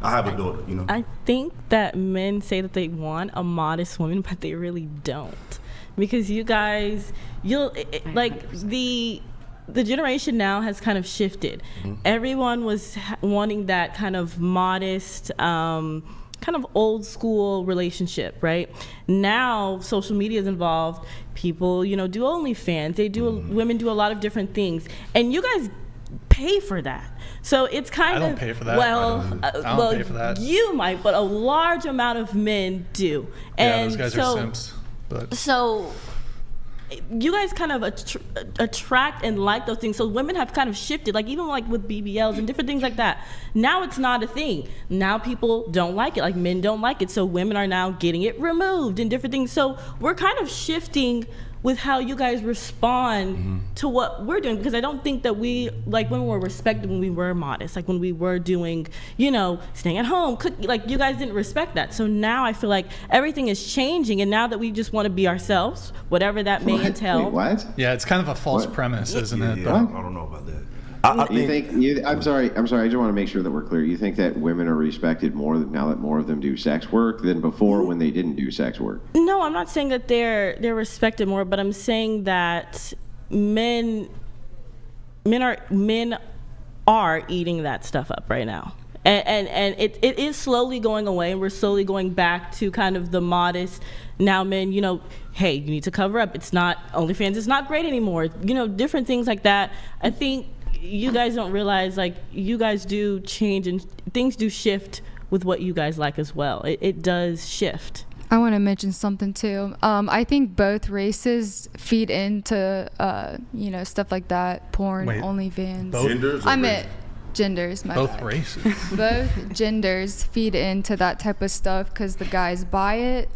I have a daughter, you know. I think that men say that they want a modest woman, but they really don't. Because you guys, like the generation now has kind of shifted. Mm-hmm. Everyone was wanting that kind of modest, kind of old school relationship, right? Now social media is involved. People, do OnlyFans. Women do a lot of different things, and you guys pay for that. So it's kind of. I don't pay for that. Well, I don't pay for that. You might, but a large amount of men do. And those guys are simps. But so you guys kind of attract and like those things. So women have kind of shifted, like even like with BBLs and different things like that. Now it's not a thing. Now people don't like it, like men don't like it. So women are now getting it removed and different things. So we're kind of shifting with how you guys respond to what we're doing, because I don't think that we, like, when we were respected, when we were modest, like when we were doing, staying at home, like you guys didn't respect that. So now I feel like everything is changing, and now that we just want to be ourselves, whatever that may entail. Wait, what? Yeah, it's kind of a false premise, isn't it? Yeah, I don't know about that. I'm sorry. I just want to make sure that we're clear. You think that women are respected more now that more of them do sex work than before when they didn't do sex work? No, I'm not saying that they're respected more, but I'm saying that men are eating that stuff up right now. And it is slowly going away, and we're slowly going back to kind of the modest. Now men, hey, you need to cover up. It's not, OnlyFans is not great anymore. Different things like that. I think you guys don't realize, like, you guys do change and things do shift with what you guys like as well. It does shift. I want to mention something too. I think both races feed into, stuff like that, porn, OnlyFans. Both genders? I meant genders. Both races. Both genders feed into that type of stuff because the guys buy it,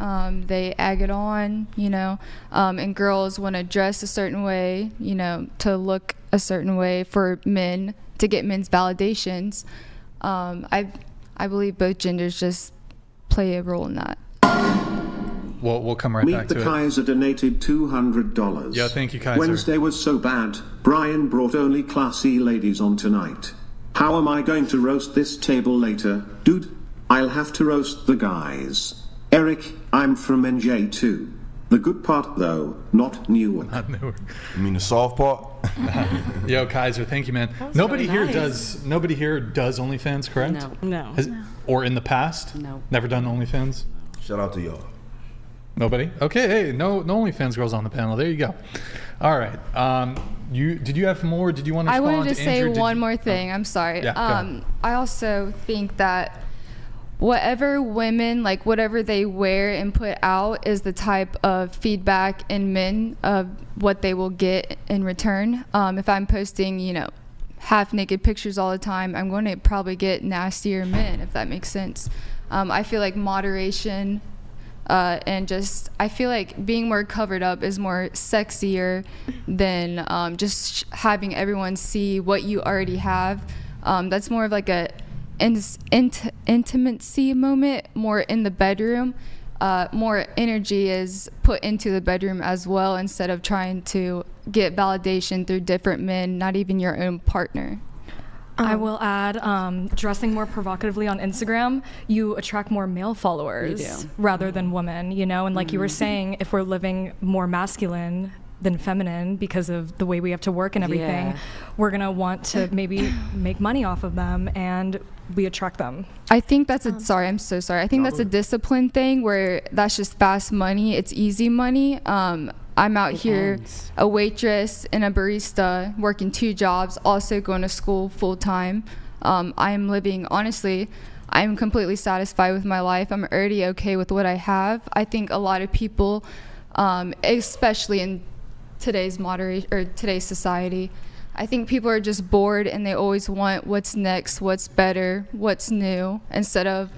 they egg it on, and girls want to dress a certain way, to look a certain way for men, to get men's validations. I believe both genders just play a role in that. We'll come right back to it. Meet the Kaiser donated $200. Yeah, thank you, Kaiser. Wednesday was so bad, Brian brought only classy ladies on tonight. How am I going to roast this table later, dude? I'll have to roast the guys. Eric, I'm from NJ2. The good part, though, not Newark. Not Newark. You mean the soft part? Yo, Kaiser, thank you, man. Nobody here does OnlyFans, correct? No. Or in the past? No. Never done OnlyFans? Shout out to y'all. Nobody? Okay, hey, no OnlyFans girls on the panel. There you go. All right. Did you have more? Did you want to respond? I wanted to say Andrew, one more thing. I'm sorry. Yeah, I also think that whatever women, like whatever they wear and put out, is the type of feedback in men of what they will get in return. If I'm posting, half naked pictures all the time, I'm going to probably get nastier men, if that makes sense. I feel like moderation and just, I feel like being more covered up is more sexier than just having everyone see what you already have. That's more of like a intimacy moment, more in the bedroom. More energy is put into the bedroom as well, instead of trying to get validation through different men, not even your own partner. I will add, dressing more provocatively on Instagram, you attract more male followers rather than women, and like you were saying, if we're living more masculine than feminine because of the way we have to work and everything, we're going to want to maybe make money off of them, and we attract them. I think that's I'm so sorry. I think that's a discipline thing where that's just fast money. It's easy money. I'm out here, a waitress and a barista, working 2 jobs, also going to school full time. I'm living, honestly, I'm completely satisfied with my life. I'm already okay with what I have. I think a lot of people, especially in today's today's society, I think people are just bored and they always want what's next, what's better, what's new, instead of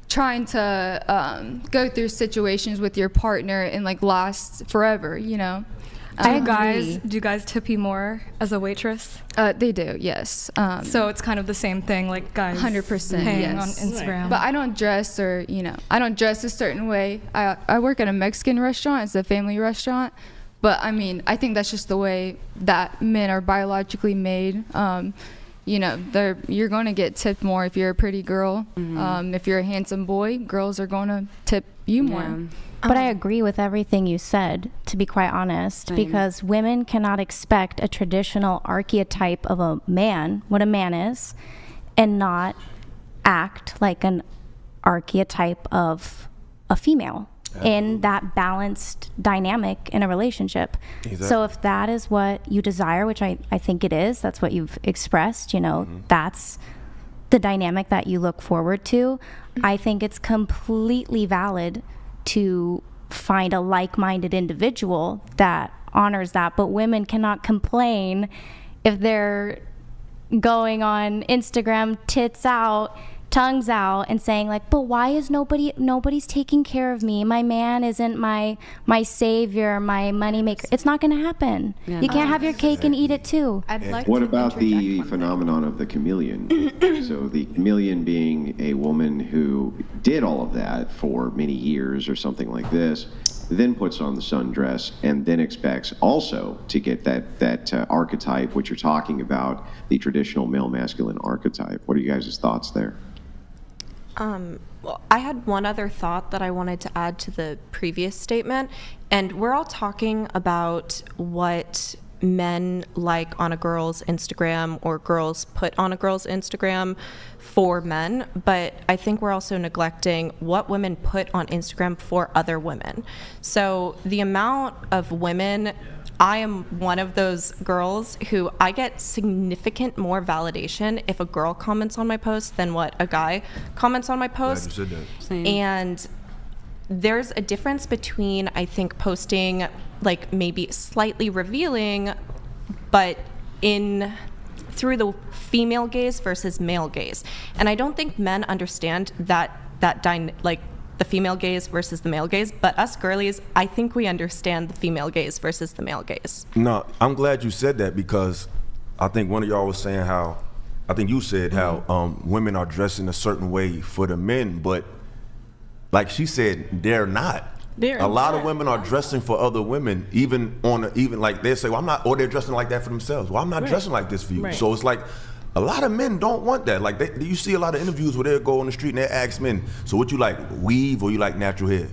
trying to go through situations with your partner and like last forever, Do you guys tip you more as a waitress? They do, yes. So it's kind of the same thing, like guys 100% paying yes. on Instagram. But I don't dress I don't dress a certain way. I work at a Mexican restaurant. It's a family restaurant. But I mean, I think that's just the way that men are biologically made. you're going to get tipped more if you're a pretty girl. If you're a handsome boy, girls are going to tip you more. But I agree with everything you said, to be quite honest, because women cannot expect a traditional archetype of a man, what a man is, and not act like an archetype of a female in that balanced dynamic in a relationship. Exactly. So if that is what you desire, which I think it is, that's what you've expressed, that's the dynamic that you look forward to, I think it's completely valid to find a like-minded individual that honors that. But women cannot complain if they're going on Instagram, tits out, tongues out, and saying like, but why is nobody's taking care of me? My man isn't my savior, my money maker. It's not going to happen. You can't have your cake and eat it too. What about the phenomenon of the chameleon? So the chameleon being a woman who did all of that for many years or something like this, then puts on the sundress and then expects also to get that archetype, which you're talking about, the traditional male masculine archetype. What are you guys' thoughts there? Well, I had one other thought that I wanted to add to the previous statement, and we're all talking about what men like on a girl's Instagram or girls put on a girl's Instagram for men, but I think we're also neglecting what women put on Instagram for other women. So the amount of women, I am one of those girls who I get significant more validation if a girl comments on my post than what a guy comments on my post. Glad you said that. Same. And there's a difference between, I think, posting like maybe slightly revealing, but through the female gaze versus male gaze. And I don't think men understand that the female gaze versus the male gaze, but us girlies, I think we understand the female gaze versus the male gaze. No, I'm glad you said that, because I think one of y'all was saying how women are dressed in a certain way for the men, but like she said, they're not. A lot of women are dressing for other women, even like they say, well, I'm not, or they're dressing like that for themselves. Well, I'm not dressing like this for you. So it's like, a lot of men don't want that. Like you see a lot of interviews where they'll go on the street and they ask men, so what you like, weave or you like natural hair?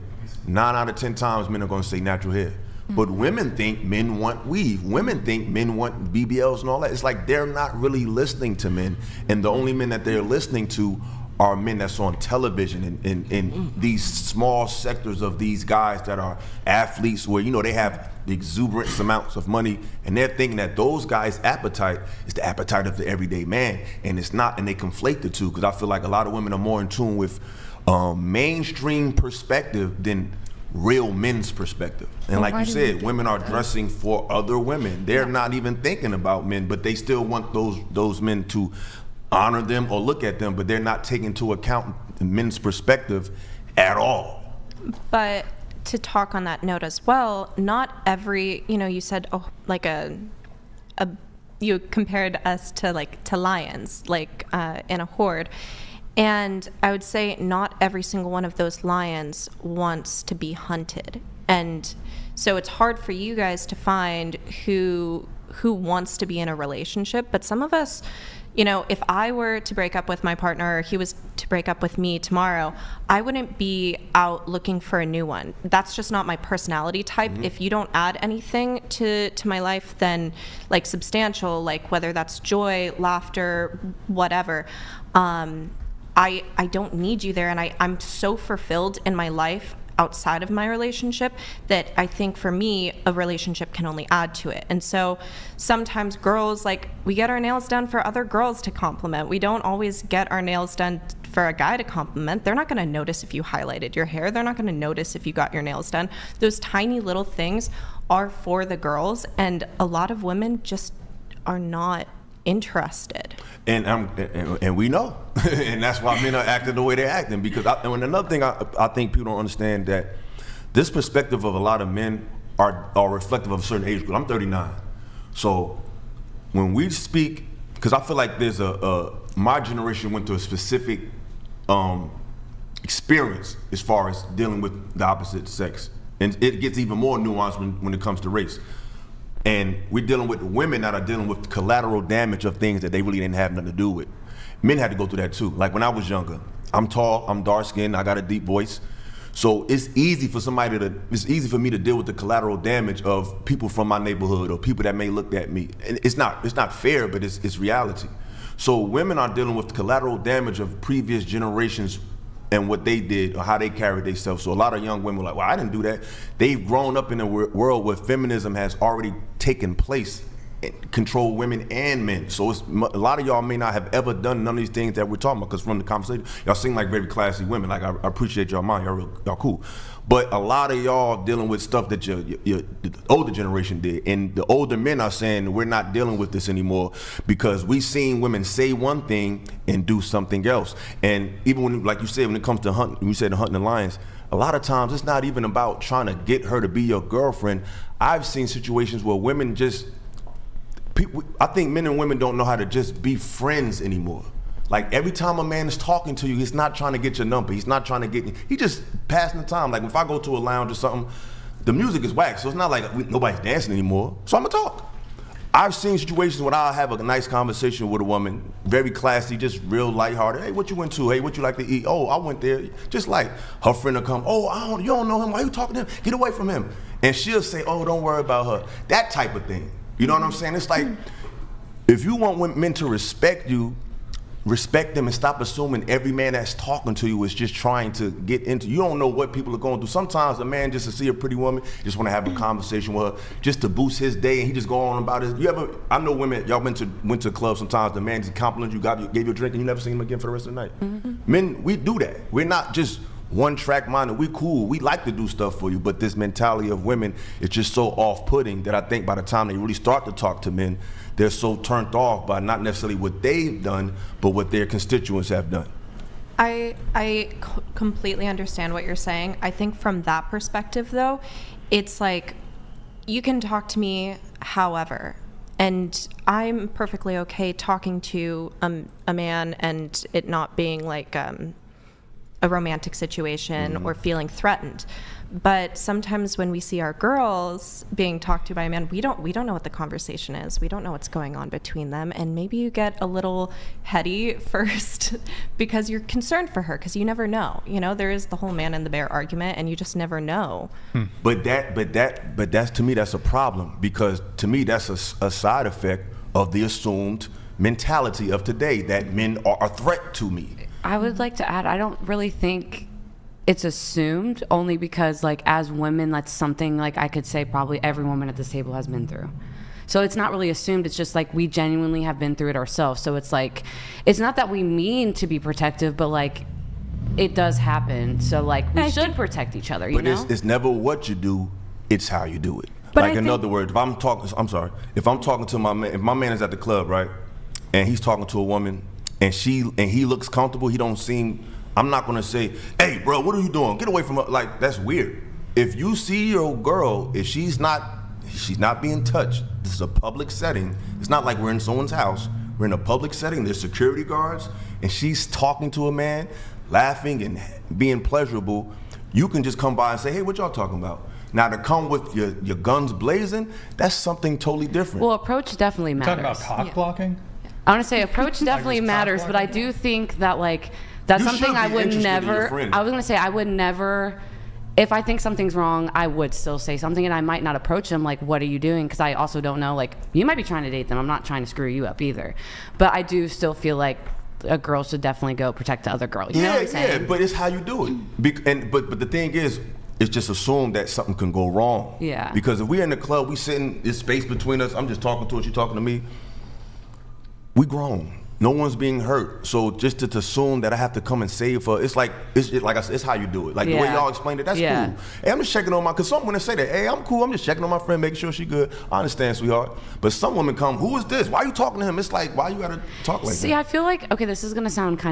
9 out of 10 times men are gonna say natural hair. But women think men want weave. Women think men want BBLs and all that. It's like they're not really listening to men, and the only men that they're listening to are men that's on television in these small sectors of these guys that are athletes where, they have the exuberant amounts of money, and they're thinking that those guys' appetite is the appetite of the everyday man, and it's not, and they conflate the two, because I feel like a lot of women are more in tune with mainstream perspective than real men's perspective. And like you said, women are dressing for other women. They're not even thinking about men, but they still want those men to honor them or look at them, but they're not taking into account the men's perspective at all. But to talk on that note as well, not every, you said, you compared us to lions, in a horde. And I would say not every single one of those lions wants to be hunted. And so it's hard for you guys to find who wants to be in a relationship, but some of us, if I were to break up with my partner, or he was to break up with me tomorrow, I wouldn't be out looking for a new one. That's just not my personality type. Mm-hmm. If you don't add anything to my life, then substantial, whether that's joy, laughter, whatever, I don't need you there. And I'm so fulfilled in my life outside of my relationship that I think for me a relationship can only add to it. And so sometimes girls, we get our nails done for other girls to compliment. We don't always get our nails done for a guy to compliment. They're not going to notice if you highlighted your hair. They're not going to notice if you got your nails done. Those tiny little things are for the girls, and a lot of women just are not interested. And we know, and that's why men are acting the way they're acting. Because and another thing I think people don't understand, that this perspective of a lot of men are reflective of a certain age group. I'm 39, so when we speak, because I feel like there's my generation went through a specific experience as far as dealing with the opposite sex, and it gets even more nuanced when it comes to race. And we're dealing with women that are dealing with collateral damage of things that they really didn't have nothing to do with. Men had to go through that too. Like when I was younger, I'm tall, I'm dark skinned, I got a deep voice. So it's easy for me to deal with the collateral damage of people from my neighborhood or people that may look at me. And it's not fair, but it's reality. So women are dealing with collateral damage of previous generations and what they did or how they carried themselves. So a lot of young women are like, well, I didn't do that. They've grown up in a world where feminism has already taken place and control women and men. So a lot of y'all may not have ever done none of these things that we're talking about, because from the conversation, y'all seem like very classy women. Like I appreciate y'all mind, y'all cool. But a lot of y'all dealing with stuff that the older generation did. And the older men are saying we're not dealing with this anymore because we seen women say one thing and do something else. And even when, like you said, when it comes to hunting, when you said hunting the lions, a lot of times it's not even about trying to get her to be your girlfriend. I've seen situations where women I think men and women don't know how to just be friends anymore. Like every time a man is talking to you, he's not trying to get your number. He's not trying to get, he just passing the time. Like if I go to a lounge or something, the music is whack, so it's not like nobody's dancing anymore. So I'm gonna talk. I've seen situations where I'll have a nice conversation with a woman, very classy, just real lighthearted. Hey, what you went to? Hey, what you like to eat? Oh, I went there. Just like her friend will come, oh, you don't know him. Why you talking to him? Get away from him. And she'll say, oh, don't worry about her. That type of thing. You know what I'm saying? It's like, if you want men to respect you, respect them and stop assuming every man that's talking to you is just trying to get into, you don't know what people are going through. Sometimes a man just to see a pretty woman, just want to have a conversation with her, just to boost his day, and he just go on about his, I know women, y'all went to clubs sometimes, the man just complimented you, gave you a drink, and you never seen him again for the rest of the night. Mm-hmm. Men, we do that. We're not just one track minded. We cool. We like to do stuff for you, but this mentality of women is just so off-putting that I think by the time they really start to talk to men, they're so turned off by not necessarily what they've done, but what their constituents have done. I completely understand what you're saying. I think from that perspective, though, it's like you can talk to me however, and I'm perfectly okay talking to a man and it not being like a romantic situation or feeling threatened. But sometimes when we see our girls being talked to by a man, we don't know what the conversation is. We don't know what's going on between them, and maybe you get a little heady first because you're concerned for her, because you never know. You know, there is the whole man and the bear argument, and you just never know. But that's, to me, that's a problem, because to me that's a side effect of the assumed mentality of today, that men are a threat to me. I would like to add, I don't really think it's assumed, only because like as women, that's something like I could say probably every woman at this table has been through. So it's not really assumed, it's just like we genuinely have been through it ourselves. So it's like, it's not that we mean to be protective, but like it does happen. So like we should protect each other, you know? But it's never what you do, it's how you do it. But like in other words, if I'm talking to my man, if my man is at the club, right, and he's talking to a woman and he looks comfortable, he don't seem, I'm not gonna say, hey bro, what are you doing? Get away from her. Like, that's weird. If you see your girl, if she's not being touched, this is a public setting. It's not like we're in someone's house. We're in a public setting, there's security guards, and she's talking to a man, laughing and being pleasurable, you can just come by and say, hey, what y'all talking about? Now to come with your guns blazing, that's something totally different. Well, approach definitely matters. Talking about cock blocking? I want to say approach definitely matters, but I do think that like, that's something I would never, I was going to say I would never, if I think something's wrong, I would still say something, and I might not approach them like, what are you doing? Because I also don't know, like, you might be trying to date them. I'm not trying to screw you up either. But I do still feel like a girl should definitely go protect the other girl. You know what I'm saying? Yeah, but it's how you do it. But the thing is, it's just assumed that something can go wrong. Yeah. Because if we're in the club, we sitting, there's space between us, I'm just talking to her, she talking to me, we grown. No one's being hurt. So just to assume that I have to come and save her, it's like I said, it's how you do it. Like the way y'all explained it, that's cool. Hey, I'm just checking on because some women say that, hey, I'm cool, I'm just checking on my friend, making sure she good. I understand, sweetheart. But some women come, who is this? Why are you talking to him? It's like, why you gotta talk like that? See, I feel like, okay, this is gonna sound kind of